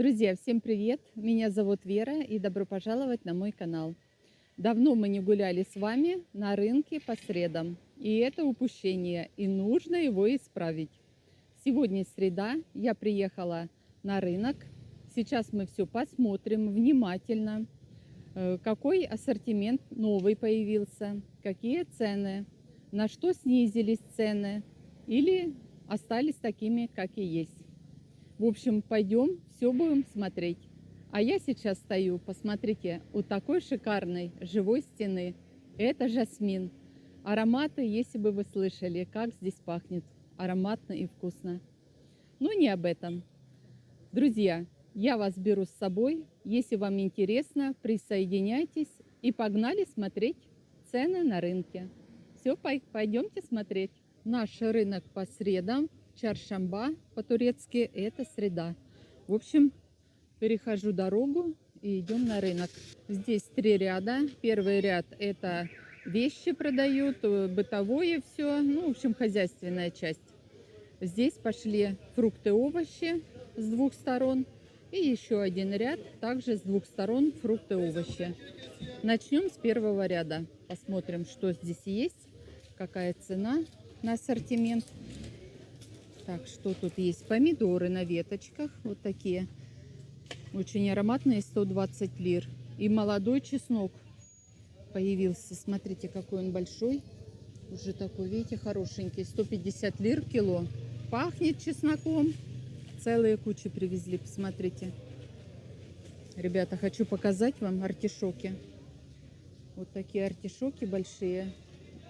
Друзья, всем привет! Меня зовут Вера и добро пожаловать на мой канал. Давно мы не гуляли с вами на рынке по средам. И это упущение, и нужно его исправить. Сегодня среда, я приехала на рынок. Сейчас мы все посмотрим внимательно, какой ассортимент новый появился, какие цены, на что снизились цены или остались такими, как и есть. В общем, пойдем, все будем смотреть. А я сейчас стою, посмотрите, у такой шикарной живой стены. Это жасмин. Ароматы, если бы вы слышали, как здесь пахнет. Ароматно и вкусно. Но не об этом. Друзья, я вас беру с собой. Если вам интересно, присоединяйтесь и погнали смотреть цены на рынке. Все, пойдемте смотреть. Наш рынок по средам. Чаршамба по-турецки это среда. В общем, перехожу дорогу и идем на рынок. Здесь 3 ряда. Первый ряд это вещи продают, бытовое все, ну, в общем, хозяйственная часть. Здесь пошли фрукты, овощи с двух сторон. И еще один ряд, также с двух сторон фрукты, овощи. Начнем с первого ряда. Посмотрим, что здесь есть, какая цена на ассортимент. Так, что тут есть? Помидоры на веточках, вот такие, очень ароматные, 120 лир. И молодой чеснок появился, смотрите, какой он большой, уже такой, видите, хорошенький, 150 лир кило. Пахнет чесноком, целые кучи привезли, посмотрите. Ребята, хочу показать вам артишоки. Вот такие артишоки большие.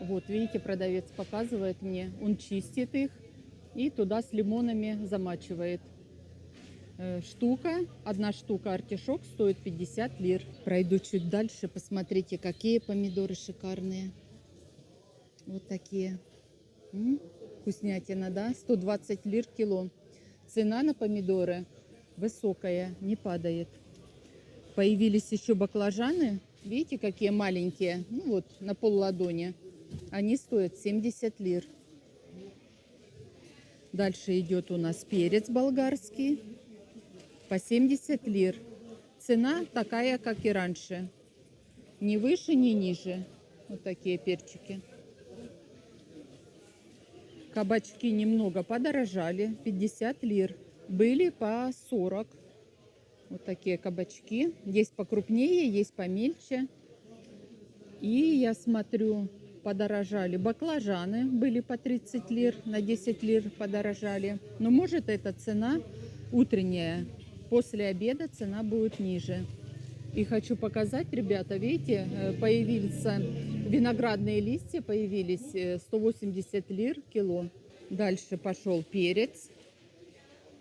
Вот, видите, продавец показывает мне, он чистит их и туда с лимонами замачивает. Одна штука артишок стоит 50 лир. Пройду чуть дальше, посмотрите, какие помидоры шикарные. Вот такие. Вкуснятина, да? 120 лир кило. Цена на помидоры высокая, не падает. Появились еще баклажаны. Видите, какие маленькие? Ну вот, на пол ладони. Они стоят 70 лир. Дальше идет у нас перец болгарский по 70 лир. Цена такая, как и раньше. Ни выше, ни ниже. Вот такие перчики. Кабачки немного подорожали. 50 лир. Были по 40. Вот такие кабачки. Есть покрупнее, есть помельче. И я смотрю, подорожали баклажаны, были по 30 лир, на 10 лир подорожали. Но может это цена утренняя, после обеда цена будет ниже. И хочу показать, ребята, видите, появился виноградные листья, появились 180 лир кило. Дальше пошел перец,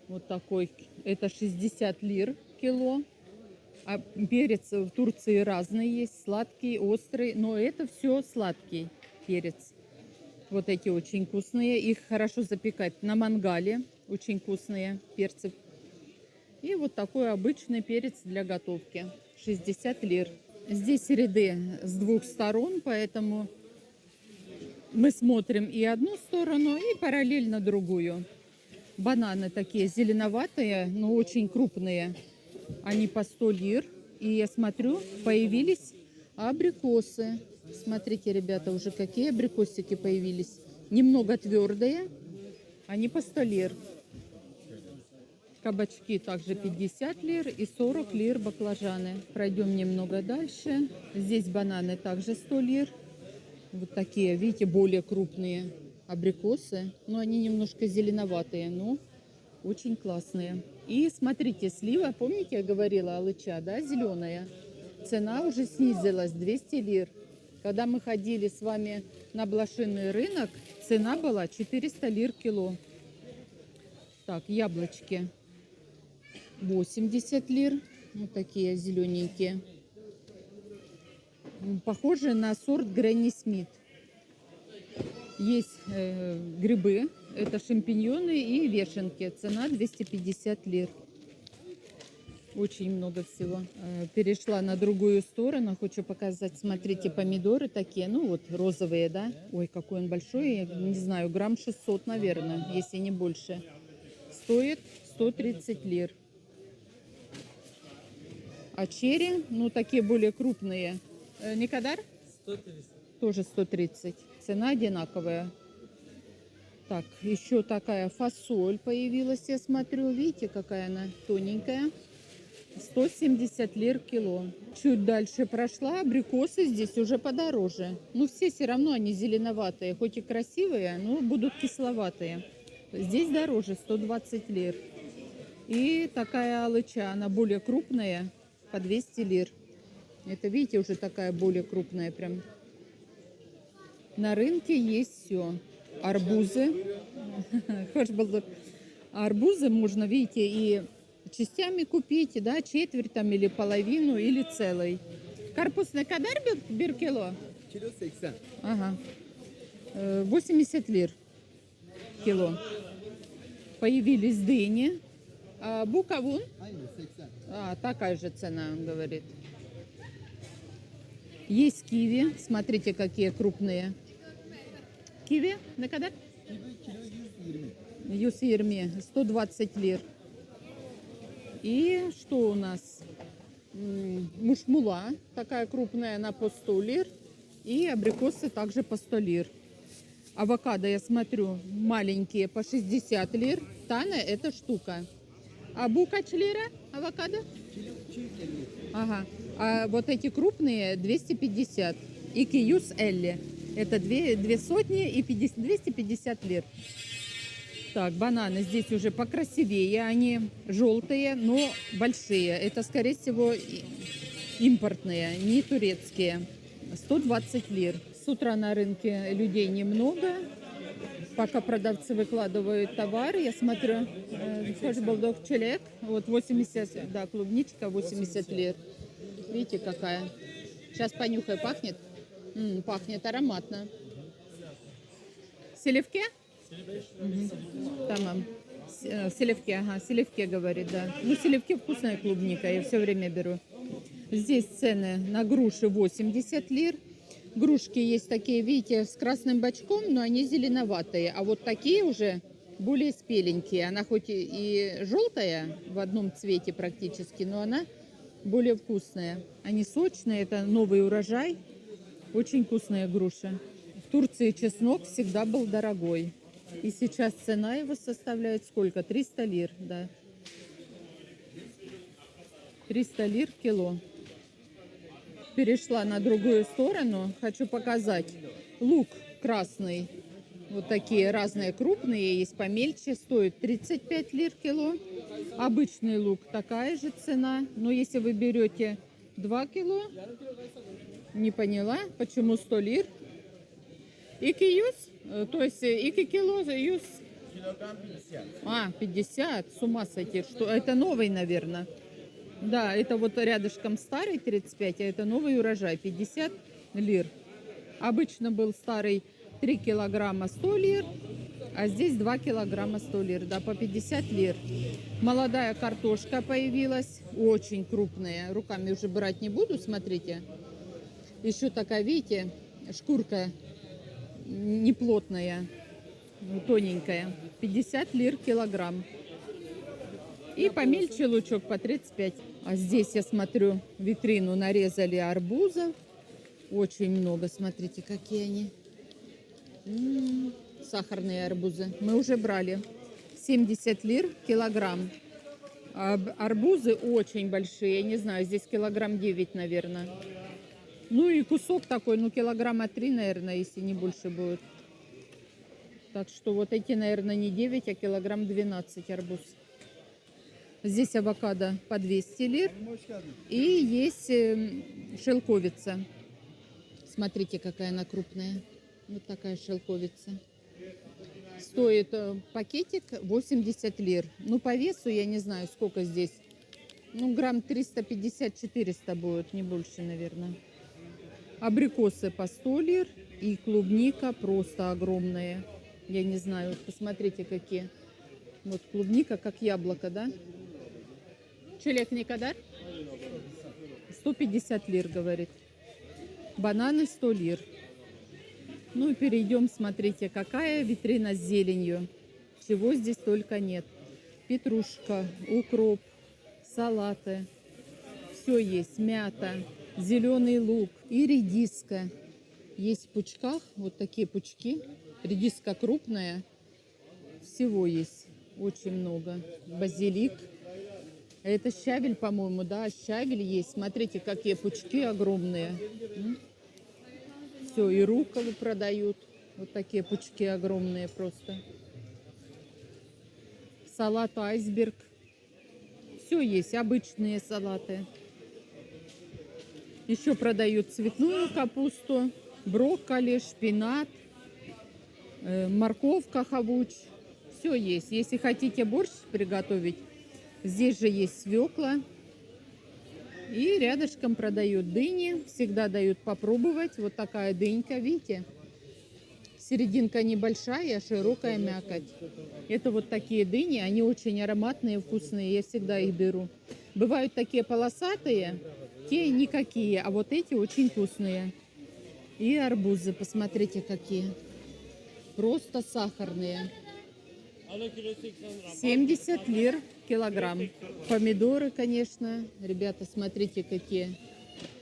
вот такой, это 60 лир кило. А перец в Турции разный есть, сладкий, острый, но это все сладкий перец. Вот эти очень вкусные, их хорошо запекать на мангале, очень вкусные перцы. И вот такой обычный перец для готовки, 60 лир. Здесь ряды с двух сторон, поэтому мы смотрим и одну сторону, и параллельно другую. Бананы такие зеленоватые, но очень крупные. Они по 100 лир. И я смотрю, появились абрикосы. Смотрите, ребята, уже какие абрикосики появились. Немного твердые. Они по 100 лир. Кабачки также 50 лир и 40 лир баклажаны. Пройдем немного дальше. Здесь бананы также 100 лир. Вот такие, видите, более крупные абрикосы. Но они немножко зеленоватые, но очень классные. И смотрите, слива, помните, я говорила, алыча, да, зеленая. Цена уже снизилась, 200 лир. Когда мы ходили с вами на блошиный рынок, цена была 400 лир кило. Так, яблочки 80 лир. Вот такие зелененькие. Похожие на сорт Гренни Смит. Есть грибы, это шампиньоны и вешенки. Цена 250 лир. Очень много всего. Перешла на другую сторону. Хочу показать. Смотрите, помидоры такие. Ну вот, розовые, да? Ой, какой он большой. Я не знаю, грамм 600, наверное, если не больше. Стоит 130 лир. А черри, ну такие более крупные. Никодар? 130. Тоже 130. Цена одинаковая. Так, еще такая фасоль появилась, я смотрю. Видите, какая она тоненькая. 170 лир кило. Чуть дальше прошла, абрикосы здесь уже подороже. Ну, все равно они зеленоватые, хоть и красивые, но будут кисловатые. Здесь дороже, 120 лир. И такая алыча, она более крупная, по 200 лир. Это, видите, уже такая более крупная прям. На рынке есть все. Арбузы. Арбузы можно, видите, и частями купить, да, четверть там или половину, или целый. Карпус на кадар бир кило? Kilo 80. Ага. 80 лир кило. Появились дыни. А букавун? Aynı 80. Такая же цена, он говорит. Есть киви. Смотрите, какие крупные. Киви на кадар? Kilo 120. Юсирми 120 лир. И что у нас? Мушмула, такая крупная, она по 100 лир. И абрикосы также по 100 лир. Авокадо, я смотрю, маленькие по 60 лир. Тана это штука. А букач лира авокадо? Kilo 250. Ага. А вот эти крупные 250. И киюс элли. Это 2 сотни и 250 лир. Так, бананы здесь уже покрасивее. Они желтые, но большие. Это, скорее всего, импортные, не турецкие. 120 лир. С утра на рынке людей немного. Пока продавцы выкладывают товар, я смотрю, хэшбалдок челек, вот 80, да, клубничка 80 лир. Видите, какая? Сейчас понюхай, пахнет? Пахнет ароматно. Селевке? Тамам. Селевке, ага, селевке говорит, да. Ну, селевке вкусная клубника, я все время беру. Здесь цены на груши 80 лир. Грушки есть такие, видите, с красным бочком, но они зеленоватые. А вот такие уже более спеленькие. Она хоть и желтая в одном цвете практически, но она более вкусная. Они сочные, это новый урожай. Очень вкусная груша. В Турции чеснок всегда был дорогой. И сейчас цена его составляет сколько? 300 лир, да. 300 лир кило. Перешла на другую сторону. Хочу показать. Лук красный. Вот такие разные крупные. Есть помельче. Стоит 35 лир кило. Обычный лук такая же цена. Но если вы берете 2 кило, не поняла, почему 100 лир. Ики юз? То есть ики кило юз? Kilogram 50. 50. С ума сойти. Что? Это новый, наверное. Да, это вот рядышком старый 35, а это новый урожай 50 лир. Обычно был старый 3 килограмма 100 лир, а здесь 2 килограмма 100 лир, да, по 50 лир. Молодая картошка появилась, очень крупная. Руками уже брать не буду, смотрите. Еще такая, видите, шкурка неплотная, тоненькая. 50 лир килограмм. И помельче лучок по 35. А здесь я смотрю, витрину нарезали арбузов. Очень много, смотрите, какие они. Сахарные арбузы. Мы уже брали. 70 лир килограмм. А арбузы очень большие. Я не знаю, здесь килограмм 9, наверное. Ну и кусок такой, ну килограмма 3, наверное, если не больше будет. Так что вот эти, наверное, не 9, а килограмм 12 арбуз. Здесь авокадо по 200 лир. И есть шелковица. Смотрите, какая она крупная. Вот такая шелковица. Стоит пакетик 80 лир. Ну, по весу я не знаю, сколько здесь. Ну, грамм 350-400 будет, не больше, наверное. Абрикосы по 100 лир. И клубника просто огромная. Я не знаю, посмотрите, какие. Вот клубника, как яблоко, да? Челек не кадар? 150 лир, говорит. Бананы 100 лир. Ну и перейдем, смотрите, какая витрина с зеленью. Чего здесь только нет. Петрушка, укроп, салаты. Все есть. Мята, зеленый лук и редиска. Есть в пучках. Вот такие пучки. Редиска крупная. Всего есть очень много. Базилик. Это щавель, по-моему, да, щавель есть. Смотрите, какие пучки огромные. Все, и рукколу продают. Вот такие пучки огромные просто. Салат айсберг. Все есть, обычные салаты. Еще продают цветную капусту, брокколи, шпинат, морковка хавуч. Все есть. Если хотите борщ приготовить, здесь же есть свекла. И рядышком продают дыни. Всегда дают попробовать. Вот такая дынька, видите? Серединка небольшая, широкая мякоть. Это вот такие дыни. Они очень ароматные, вкусные. Я всегда их беру. Бывают такие полосатые, те никакие. А вот эти очень вкусные. И арбузы, посмотрите, какие. Просто сахарные. 70 лир килограмм. Помидоры, конечно. Ребята, смотрите, какие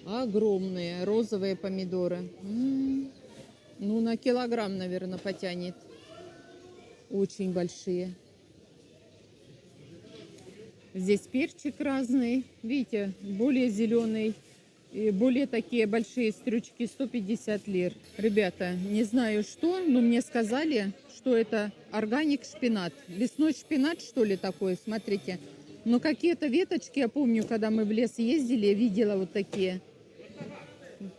огромные розовые помидоры. Ну, на килограмм, наверное, потянет. Очень большие. Здесь перчик разный. Видите, более зеленый. И более такие большие стрючки, 150 лир. Ребята, не знаю что, но мне сказали, что это органик шпинат. Лесной шпинат, что ли, такой, смотрите. Но какие-то веточки, я помню, когда мы в лес ездили, видела вот такие.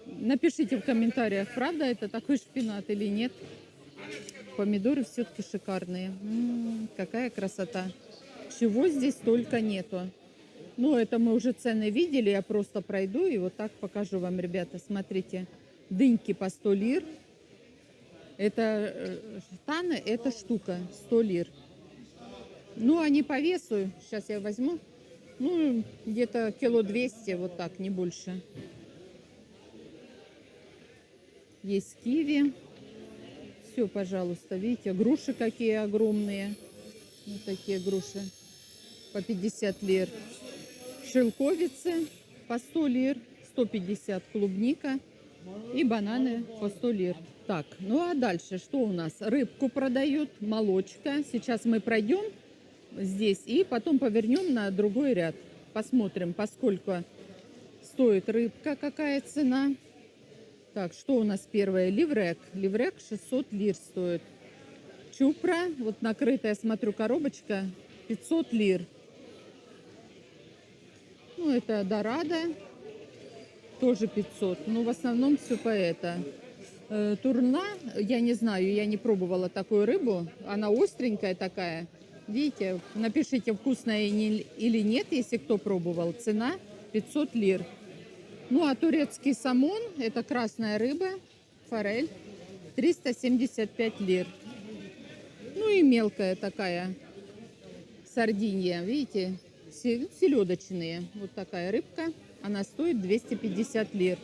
Напишите в комментариях, правда это такой шпинат или нет. Помидоры все-таки шикарные. Какая красота. Чего здесь только нету. Ну, это мы уже цены видели, я просто пройду и вот так покажу вам, ребята. Смотрите, дыньки по 100 лир. Это штаны, это штука 100 лир. Ну, они по весу, сейчас я возьму, ну, где-то кило 200, вот так, не больше. Есть киви. Все, пожалуйста, видите, груши какие огромные. Вот такие груши по 50 лир. Шелковицы по 100 лир, 150 клубника и бананы по 100 лир. Так, ну а дальше что у нас? Рыбку продают, молочка. Сейчас мы пройдем здесь и потом повернем на другой ряд. Посмотрим, поскольку стоит рыбка, какая цена. Так, что у нас первое? Ливрек. Ливрек 600 лир стоит. Чупра, вот накрытая, смотрю, коробочка, 500 лир. Ну, это дорадо, тоже 500. Но в основном все по это. Турна, я не знаю, я не пробовала такую рыбу. Она остренькая такая. Видите, напишите, вкусная или нет, если кто пробовал. Цена 500 лир. Ну, а турецкий самон, это красная рыба, форель, 375 лир. Ну и мелкая такая сардинья, видите, селедочные. Вот такая рыбка, она стоит 250 лир.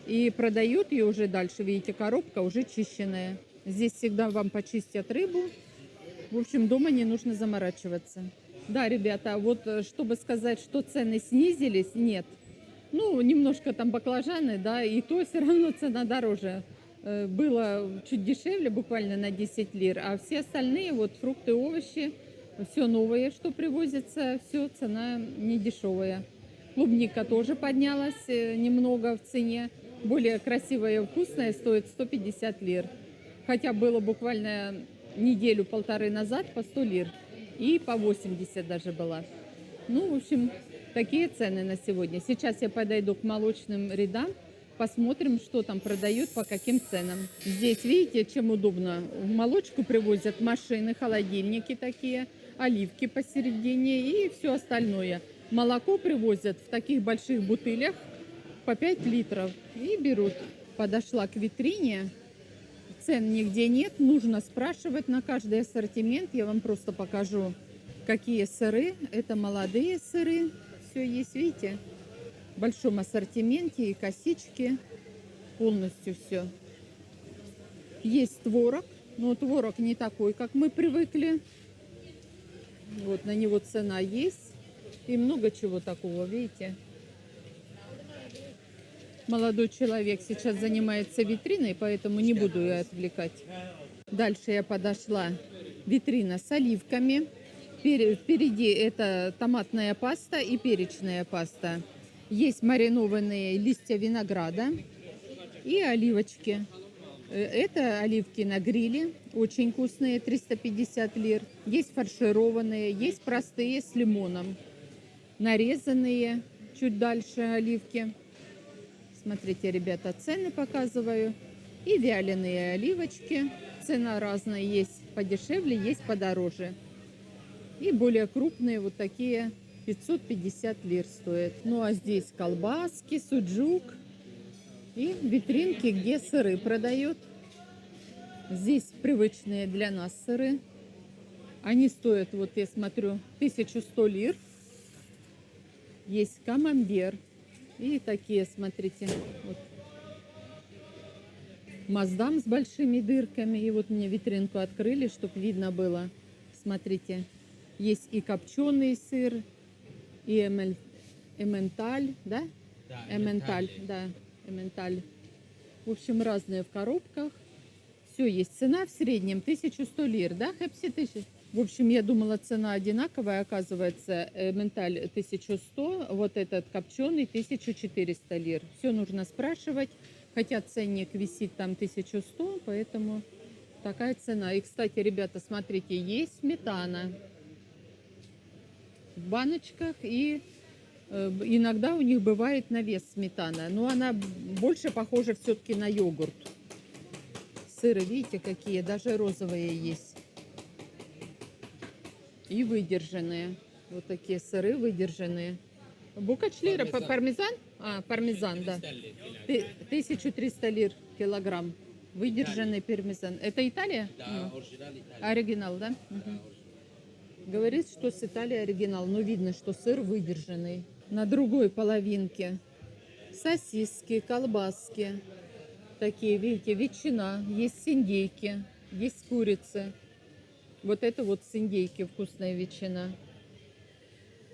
И продают ее уже дальше, видите, коробка уже чищенная. Здесь всегда вам почистят рыбу. В общем, дома не нужно заморачиваться. Да, ребята, вот чтобы сказать, что цены снизились, нет. Ну, немножко там баклажаны, да, и то все равно цена дороже. Было чуть дешевле, буквально на 10 лир, а все остальные, вот фрукты, овощи, все новое, что привозится, все цена не дешевая. Клубника тоже поднялась немного в цене. Более красивая и вкусная стоит 150 лир. Хотя было буквально неделю-полторы назад по 100 лир. И по 80 даже была. Ну, в общем, такие цены на сегодня. Сейчас я подойду к молочным рядам. Посмотрим, что там продают, по каким ценам. Здесь, видите, чем удобно. В молочку привозят машины, холодильники такие, оливки посередине и все остальное. Молоко привозят в таких больших бутылях по 5 литров и берут. Подошла к витрине. Цен нигде нет. Нужно спрашивать на каждый ассортимент. Я вам просто покажу, какие сыры. Это молодые сыры. Все есть, видите? В большом ассортименте и косички. Полностью все. Есть творог. Но творог не такой, как мы привыкли. Вот на него цена есть. И много чего такого, видите? Молодой человек сейчас занимается витриной, поэтому не буду ее отвлекать. Дальше я подошла. Витрина с оливками. Впереди это томатная паста и перечная паста. Есть маринованные листья винограда и оливочки. Это оливки на гриле, очень вкусные, 350 лир. Есть фаршированные, есть простые с лимоном. Нарезанные чуть дальше оливки. Смотрите, ребята, цены показываю. И вяленые оливочки. Цена разная, есть подешевле, есть подороже. И более крупные вот такие 550 лир стоят. Ну а здесь колбаски, суджук и витринки, где сыры продают. Здесь привычные для нас сыры. Они стоят, вот я смотрю, 1100 лир. Есть камамбер. И такие, смотрите, вот. Маздам с большими дырками. И вот мне витринку открыли, чтобы видно было. Смотрите, есть и копченый сыр, и эмменталь, да? Да, Эмменталь, да, эмменталь. В общем, разные в коробках. Все есть. Цена в среднем 1100 лир, да, Хепси? 1000? В общем, я думала, цена одинаковая, оказывается, эмменталь 1100, вот этот копченый 1400 лир. Все нужно спрашивать, хотя ценник висит там 1100, поэтому такая цена. И, кстати, ребята, смотрите, есть сметана в баночках, и иногда у них бывает на вес сметана, но она больше похожа все-таки на йогурт. Сыры, видите, какие, даже розовые есть. И выдержанные. Вот такие сыры выдержанные. Букачлира, пармезан? А, пармезан, да. 1300 лир килограмм. Выдержанный пармезан. Это Италия? Да, оригинал Италия. Оригинал, да? Угу. Говорит, что с Италии оригинал, но видно, что сыр выдержанный. На другой половинке сосиски, колбаски. Такие, видите, ветчина. Есть с индейки, есть с курицы. Вот это вот с индейки вкусная ветчина.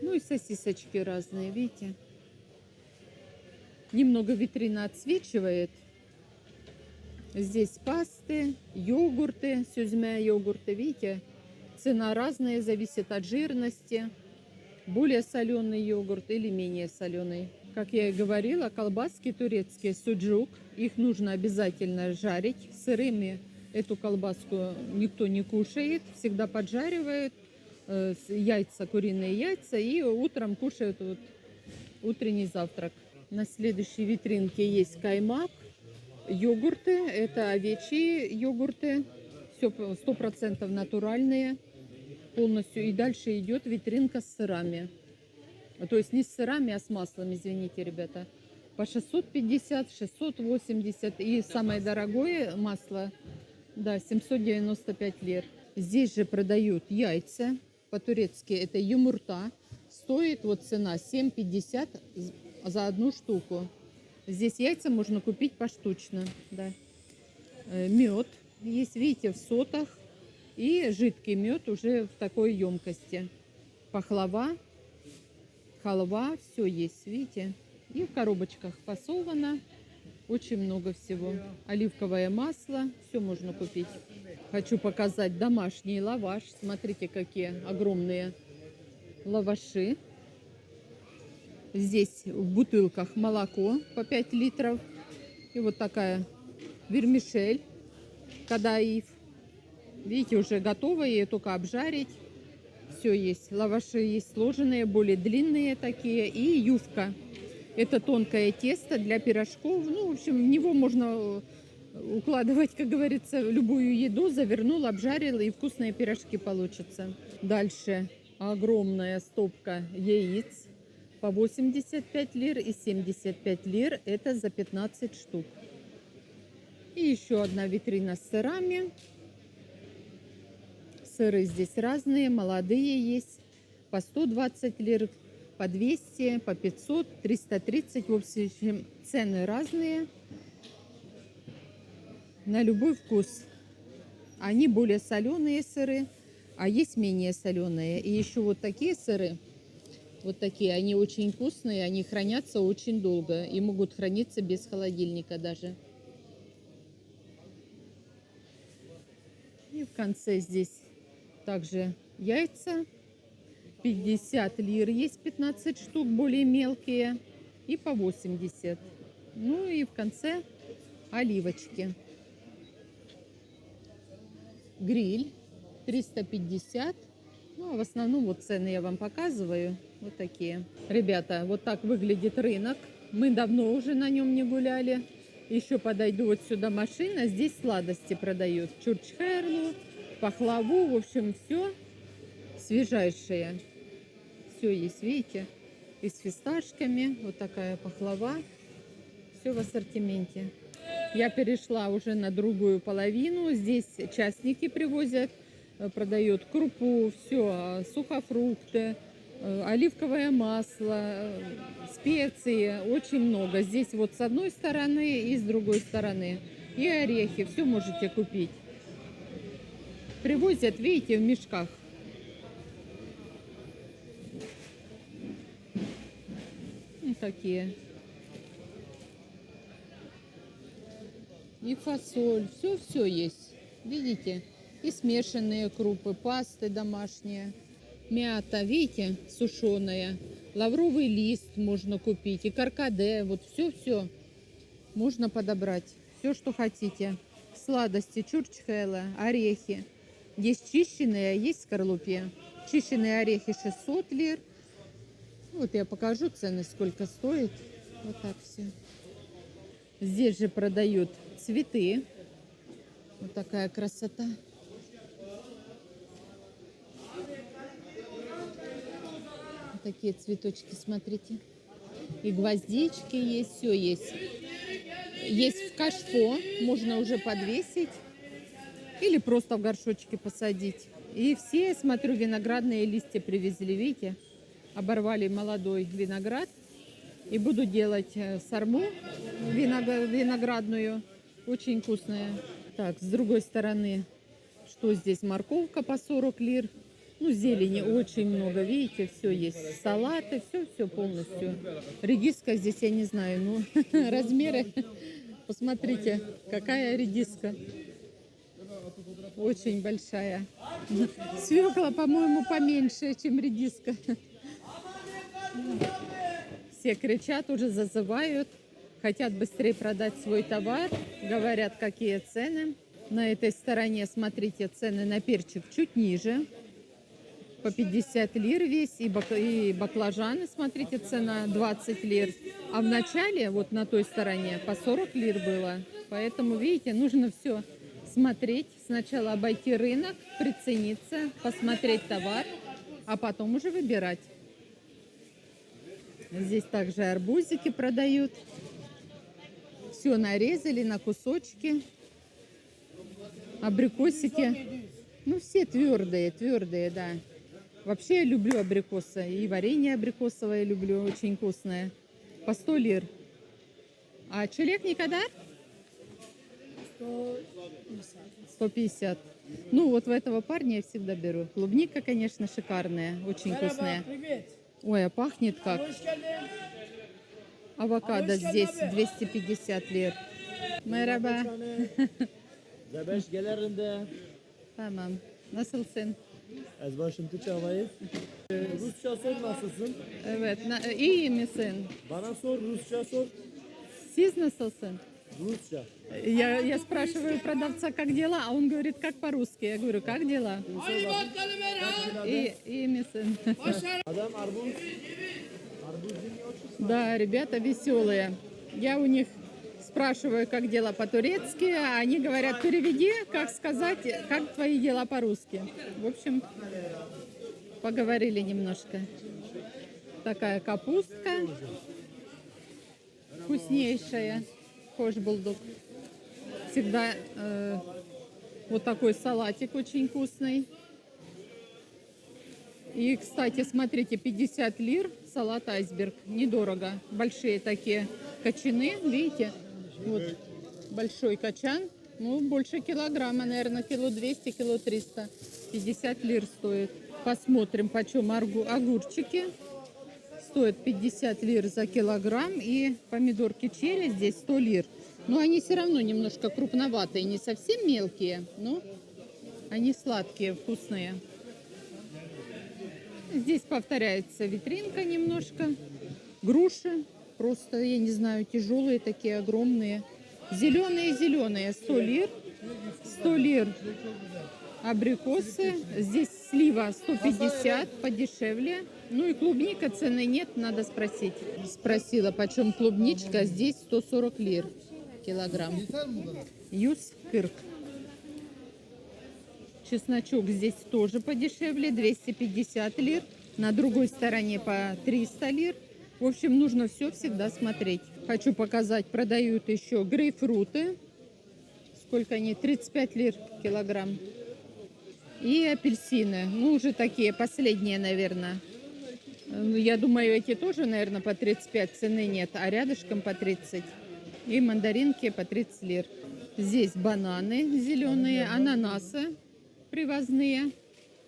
Ну и сосисочки разные, видите. Немного витрина отсвечивает. Здесь пасты, йогурты, сюзьме йогурты, видите. Цена разная, зависит от жирности. Более соленый йогурт или менее соленый. Как я и говорила, колбаски турецкие, суджук. Их нужно обязательно жарить сырыми. Эту колбаску никто не кушает, всегда поджаривают. Яйца, куриные яйца, и утром кушают вот утренний завтрак. На следующей витринке есть каймак, йогурты, это овечьи йогурты, все 100% натуральные полностью. И дальше идет витринка с сырами. То есть не с сырами, а с маслом, извините, ребята. По 650, 680. И самое дорогое масло, да, 795 лир. Здесь же продают яйца. По-турецки это юмурта. Стоит вот цена 7,50 за одну штуку. Здесь яйца можно купить поштучно. Да. Мед есть, видите, в сотах. И жидкий мед уже в такой емкости. Пахлава, халва, все есть, видите. И в коробочках фасовано. Очень много всего. Оливковое масло, все можно купить. Хочу показать домашний лаваш. Смотрите, какие огромные лаваши. Здесь в бутылках молоко по 5 литров. И вот такая вермишель, кадаиф. Видите, уже готово, ее только обжарить. Все есть. Лаваши есть сложенные, более длинные такие. И ювка. Это тонкое тесто для пирожков. Ну, в общем, в него можно укладывать, как говорится, любую еду. Завернул, обжарил, и вкусные пирожки получатся. Дальше огромная стопка яиц по 85 лир и 75 лир. Это за 15 штук. И еще одна витрина с сырами. Сыры здесь разные, молодые есть. По 120 лир, по 200, по 500, 330. В общем, цены разные. На любой вкус. Они более соленые сыры, а есть менее соленые. И еще вот такие сыры Вот такие, они очень вкусные, они хранятся очень долго и могут храниться без холодильника даже. И в конце здесь также яйца. 50 лир есть 15 штук, более мелкие. И по 80. Ну и в конце оливочки. Гриль 350. Ну, а в основном вот цены я вам показываю. Вот такие. Ребята, вот так выглядит рынок. Мы давно уже на нем не гуляли. Еще подойду вот сюда машина. Здесь сладости продают. Чурчхерлу, пахлаву. В общем, все свежайшее. Все есть, видите? И с фисташками. Вот такая пахлава. Все в ассортименте. Я перешла уже на другую половину. Здесь частники привозят. Продают крупу, все, сухофрукты, оливковое масло, специи, очень много. Здесь вот с одной стороны и с другой стороны. И орехи, все можете купить. Привозят, видите, в мешках. Вот такие. И фасоль, все есть, видите? И смешанные крупы, пасты домашние. Мята, видите, сушеная. Лавровый лист можно купить. И каркаде. Вот все можно подобрать. Все, что хотите. Сладости, чурчхела, орехи. Есть чищенные, а есть в скорлупе. Чищенные орехи 600 лир. Вот я покажу цены, сколько стоит. Вот так все. Здесь же продают цветы. Вот такая красота. Такие цветочки, смотрите. И гвоздички есть, все есть. Есть в кашпо, можно уже подвесить. Или просто в горшочки посадить. И все, смотрю, виноградные листья привезли, видите? Оборвали молодой виноград. И буду делать сарму виноградную. Очень вкусная. Так, с другой стороны, что здесь? Морковка по 40 лир. Ну, зелени очень много, видите, все есть. Салаты, все полностью. Редиска здесь, я не знаю, ну, размеры. Посмотрите, какая редиска. Очень большая. Свекла, по-моему, поменьше, чем редиска. Все кричат, уже зазывают. Хотят быстрее продать свой товар. Говорят, какие цены. На этой стороне, смотрите, цены на перчик чуть ниже. По 50 лир весь. И баклажаны, смотрите, цена 20 лир. А в начале, вот на той стороне, по 40 лир было. Поэтому, видите, нужно все смотреть. Сначала обойти рынок, прицениться, посмотреть товар, а потом уже выбирать. Здесь также арбузики продают. Все нарезали на кусочки. Абрикосики. Ну, все твердые, да. Вообще я люблю абрикосы. И варенье абрикосовое люблю, очень вкусное. По 100 лир. А чилек никогда? 150. Ну, вот в этого парня я всегда беру. Клубника, конечно, шикарная, очень вкусная. Ой, а пахнет как. Avokado здесь 250 lira. Merhaba. Zebeş gelerinde. Tamam. Nasılsın? Ezbaşım Türkçe'yi. Rusça sor nasılsın? Evet. İyi misin? Bana sor, Rusça sor. Siz nasılsın? Rusça. Я спрашиваю продавца, как дела, а он говорит, как по-русски. Я говорю, как дела? И misin? Adam arbuz. Да, ребята веселые. Я у них спрашиваю, как дела по-турецки, а они говорят, переведи, как сказать, как твои дела по-русски. В общем, поговорили немножко. Такая капустка вкуснейшая. Хош булдук. Всегда вот такой салатик очень вкусный. И, кстати, смотрите, 50 лир салат айсберг. Недорого. Большие такие качаны, видите? Вот большой качан. Ну, больше килограмма, наверное, кило 200, кило 300. 50 лир стоит. Посмотрим, почем огурчики. стоят 50 лир за килограмм. И помидорки черри здесь 100 лир. Но они все равно немножко крупноватые, не совсем мелкие, но они сладкие, вкусные. Здесь повторяется витринка немножко. Груши, просто, я не знаю, тяжелые такие, огромные. Зеленые, 100 лир. 100 лир абрикосы. Здесь слива 150, подешевле. Ну и клубника, цены нет, надо спросить. Спросила, почем клубничка, здесь 140 лир килограмм. Юз Кырк. Чесночок здесь тоже подешевле, 250 лир. На другой стороне по 300 лир. В общем, нужно все всегда смотреть. Хочу показать, продают еще грейпфруты. Сколько они? 35 лир килограмм. И апельсины. Ну, уже такие последние, наверное. Я думаю, эти тоже, наверное, по 35, цены нет. А рядышком по 30. И мандаринки по 30 лир. Здесь бананы зеленые, ананасы привозные.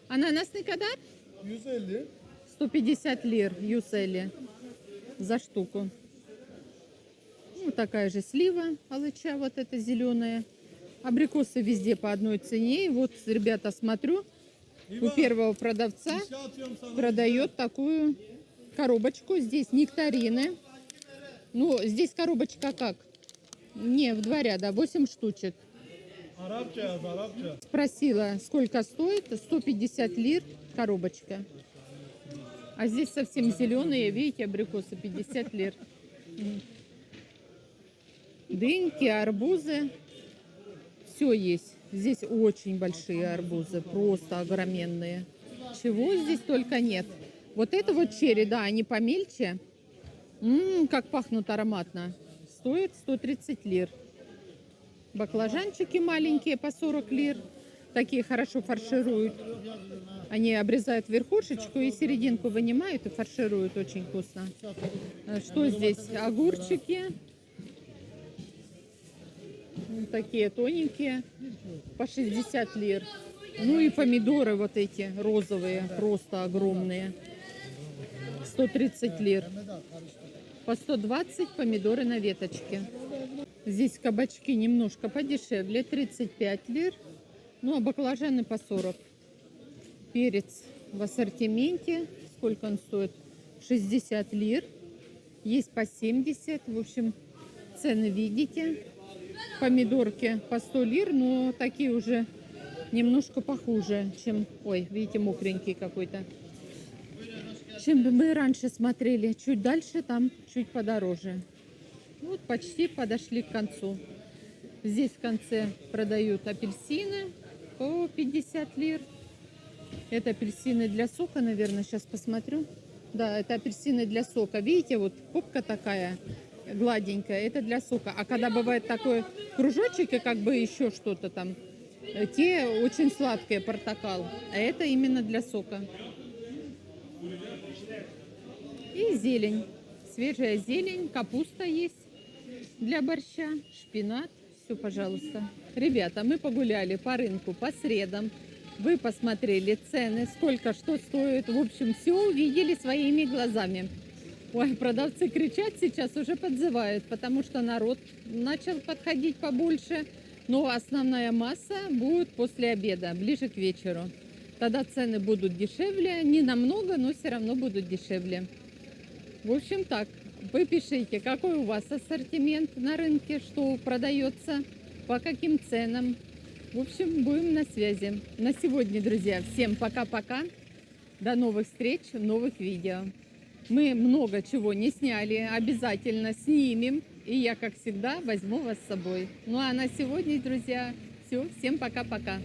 Ананасный кадар? 150. 150 лир юсели за штуку. Ну, такая же слива алыча, вот эта зеленая. Абрикосы везде по одной цене. И вот, ребята, смотрю, у первого продавца продает такую коробочку. Здесь нектарины. Ну, здесь коробочка как? Не, в 2 ряда, 8 штучек. Arapça, Arapça. Спросила, сколько стоит. 150 лир коробочка. А здесь совсем зеленые, видите, абрикосы 50 лир. Дыньки, арбузы. Все есть. Здесь очень большие арбузы, просто огроменные. Чего здесь только нет. Вот это вот черри, да, они помельче. Как пахнут ароматно. Стоит 130 лир. Баклажанчики маленькие по 40 лир. Такие хорошо фаршируют. Они обрезают верхушечку и серединку вынимают и фаршируют очень вкусно. Что здесь? Огурчики. Такие тоненькие. По 60 лир. Ну и помидоры вот эти розовые. Просто огромные. 130 лир. По 120 помидоры на веточке. Здесь кабачки немножко подешевле. 35 лир. Ну, а баклажаны по 40. Перец в ассортименте. Сколько он стоит? 60 лир. Есть по 70. В общем, цены видите. Помидорки по 100 лир, но такие уже немножко похуже, чем... Ой, видите, мокренький какой-то. Чем мы раньше смотрели. Чуть дальше, там чуть подороже. Вот почти подошли к концу. Здесь в конце продают апельсины по 50 лир. Это апельсины для сока, наверное, сейчас посмотрю. Да, это апельсины для сока. Видите, вот попка такая гладенькая, это для сока. А когда бывает такой кружочек и как бы еще что-то там, те очень сладкие, портокал. А это именно для сока. И зелень. Свежая зелень, капуста есть для борща, шпинат. Все, пожалуйста. Ребята, мы погуляли по рынку по средам. Вы посмотрели цены, сколько что стоит. В общем, все увидели своими глазами. Ой, продавцы кричат сейчас, уже подзывают, потому что народ начал подходить побольше. Но основная масса будет после обеда, ближе к вечеру. Тогда цены будут дешевле, не намного, но все равно будут дешевле. В общем, так, вы пишите, какой у вас ассортимент на рынке, что продается, по каким ценам. В общем, будем на связи. На сегодня, друзья, всем пока-пока. До новых встреч в новых видео. Мы много чего не сняли, обязательно снимем. И я, как всегда, возьму вас с собой. Ну а на сегодня, друзья, все. Всем пока-пока.